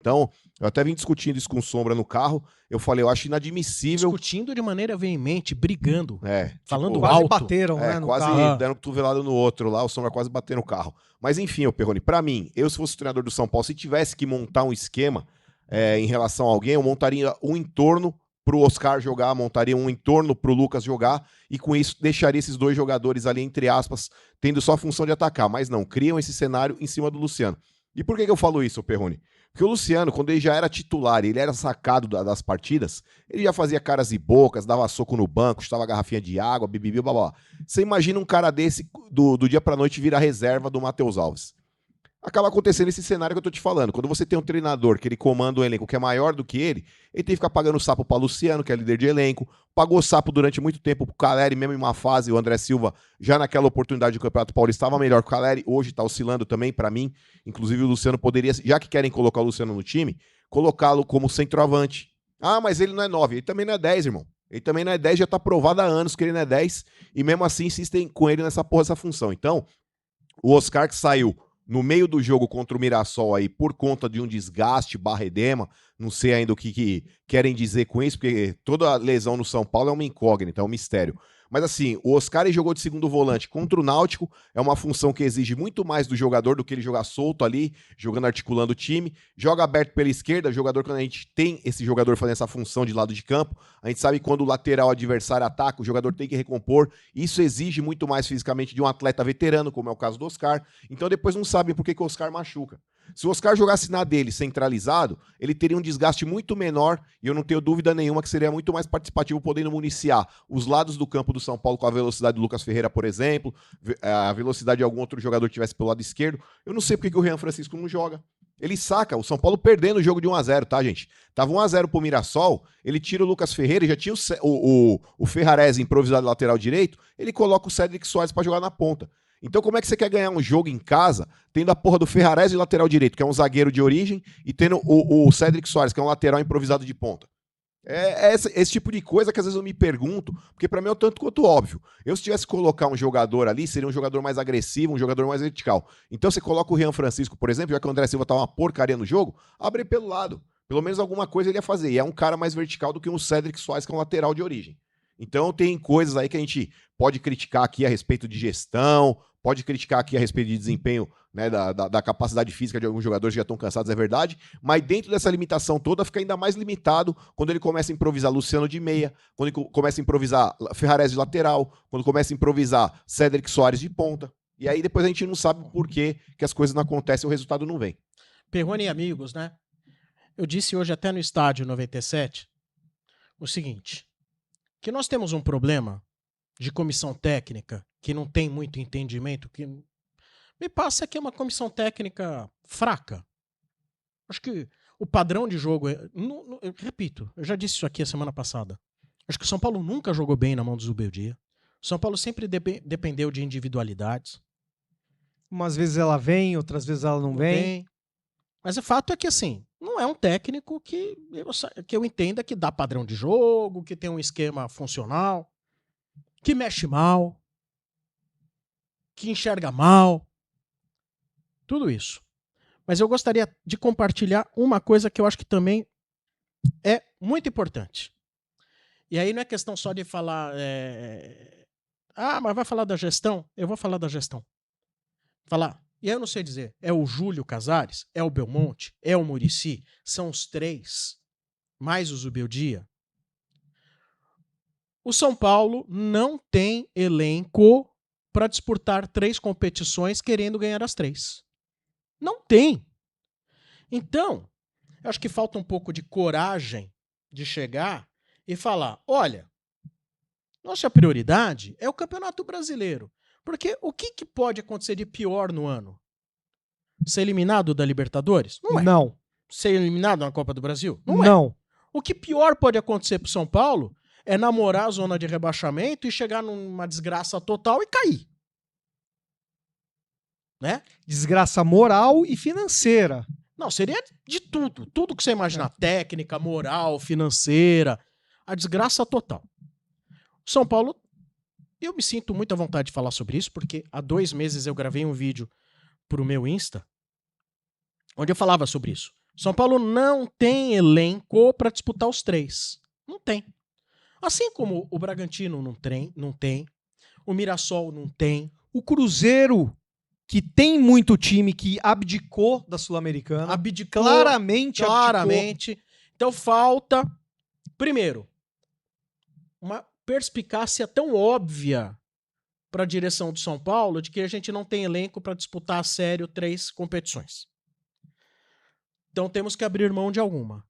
Então, eu até vim discutindo isso com o Sombra no carro, eu falei, eu acho inadmissível... Discutindo de maneira veemente, brigando, falando tipo, quase alto. bateram, né, no quase carro. dando cotovelada no outro lá, o Sombra quase batendo no carro. Mas enfim, ô Perrone, pra mim, eu se fosse o treinador do São Paulo, se tivesse que montar um esquema em relação a alguém, eu montaria um entorno pro Oscar jogar, montaria um entorno pro Lucas jogar, e com isso deixaria esses dois jogadores ali, entre aspas, tendo só a função de atacar. Mas não, criam esse cenário em cima do Luciano. E por que eu falo isso, Perrone? Porque o Luciano, quando ele já era titular e ele era sacado das partidas, ele já fazia caras e bocas, dava soco no banco, chutava garrafinha de água, bibibi, blá, blá. Você imagina um cara desse, do dia pra noite, virar reserva do Matheus Alves. Acaba acontecendo esse cenário que eu tô te falando. Quando você tem um treinador que ele comanda um elenco que é maior do que ele tem que ficar pagando sapo pra Luciano, que é líder de elenco, pagou sapo durante muito tempo pro Caleri, mesmo em uma fase, o André Silva, já naquela oportunidade do Campeonato Paulista, estava melhor que o Caleri, hoje tá oscilando também pra mim, inclusive o Luciano poderia, já que querem colocar o Luciano no time, colocá-lo como centroavante. Ah, mas ele não é 9, ele também não é 10, irmão. Ele também não é 10, já tá provado há anos que ele não é 10, e mesmo assim insistem com ele nessa porra, essa função. Então, o Oscar que saiu no meio do jogo contra o Mirassol aí, por conta de um desgaste /edema, não sei ainda o que querem dizer com isso, porque toda lesão no São Paulo é uma incógnita, é um mistério. Mas assim, o Oscar jogou de segundo volante contra o Náutico, é uma função que exige muito mais do jogador do que ele jogar solto ali, jogando, articulando o time. Joga aberto pela esquerda, jogador, quando a gente tem esse jogador fazendo essa função de lado de campo, a gente sabe que quando o lateral adversário ataca, o jogador tem que recompor. Isso exige muito mais fisicamente de um atleta veterano, como é o caso do Oscar. Então depois não sabem por que o Oscar machuca. Se o Oscar jogasse na dele centralizado, ele teria um desgaste muito menor e eu não tenho dúvida nenhuma que seria muito mais participativo, podendo municiar os lados do campo do São Paulo com a velocidade do Lucas Ferreira, por exemplo, a velocidade de algum outro jogador que tivesse pelo lado esquerdo. Eu não sei porque que o Jean Francisco não joga. Ele saca, o São Paulo perdendo o jogo de 1-0, tá, gente? Tava 1-0 pro Mirassol, ele tira o Lucas Ferreira e já tinha o Ferrarese improvisado lateral direito, ele coloca o Cédric Soares pra jogar na ponta. Então como é que você quer ganhar um jogo em casa, tendo a porra do Ferrarese de lateral direito, que é um zagueiro de origem, e tendo o Cédric Soares, que é um lateral improvisado de ponta? É esse tipo de coisa que às vezes eu me pergunto, porque pra mim é o tanto quanto óbvio. Eu, se tivesse que colocar um jogador ali, seria um jogador mais agressivo, um jogador mais vertical. Então você coloca o Jean Francisco, por exemplo, já que o André Silva tá uma porcaria no jogo, abre pelo lado. Pelo menos alguma coisa ele ia fazer. E é um cara mais vertical do que um Cédric Soares, que é um lateral de origem. Então tem coisas aí que a gente pode criticar aqui a respeito de gestão, pode criticar aqui a respeito de desempenho, né, da capacidade física de alguns jogadores que já estão cansados, é verdade, mas dentro dessa limitação toda fica ainda mais limitado quando ele começa a improvisar Luciano de meia, quando ele começa a improvisar Ferrarese de lateral, quando começa a improvisar Cédric Soares de ponta. E aí depois a gente não sabe por que as coisas não acontecem e o resultado não vem. Perrone e amigos, né? Eu disse hoje até no estádio 97 o seguinte, que nós temos um problema de comissão técnica que não tem muito entendimento, que me passa que é uma comissão técnica fraca. Acho que o padrão de jogo eu repito, eu já disse isso aqui a semana passada. Acho que o São Paulo nunca jogou bem na mão do Zubeldia. O São Paulo sempre dependeu de individualidades. Umas vezes ela vem, outras vezes ela não vem. Mas o fato é que, assim, não é um técnico que eu entenda que dá padrão de jogo, que tem um esquema funcional, que mexe mal, que enxerga mal. Tudo isso. Mas eu gostaria de compartilhar uma coisa que eu acho que também é muito importante. E aí não é questão só de falar... mas vai falar da gestão? Eu vou falar da gestão. Falar... E aí eu não sei dizer, é o Júlio Casares? É o Belmonte? É o Muricy? São os três, mais o Zubeldia? O São Paulo não tem elenco para disputar 3 competições querendo ganhar as 3. Não tem. Então, eu acho que falta um pouco de coragem de chegar e falar, olha, nossa prioridade é o Campeonato Brasileiro. Porque o que pode acontecer de pior no ano? Ser eliminado da Libertadores? Não é. Não. Ser eliminado na Copa do Brasil? Não é. Não. O que pior pode acontecer pro São Paulo é namorar a zona de rebaixamento e chegar numa desgraça total e cair. Né? Desgraça moral e financeira. Não, seria de tudo. Tudo que você imaginar. Técnica, moral, financeira. A desgraça total. O São Paulo... Eu me sinto muito à vontade de falar sobre isso, porque há 2 meses eu gravei um vídeo pro meu Insta, onde eu falava sobre isso. São Paulo não tem elenco para disputar os 3. Não tem. Assim como o Bragantino não tem, o Mirassol não tem. O Cruzeiro, que tem muito time que abdicou da Sul-Americana. Abdicou, Claramente abdicou. claramente. Então falta, primeiro, uma perspicácia tão óbvia para a direção do São Paulo de que a gente não tem elenco para disputar a sério 3 competições. Então temos que abrir mão de alguma.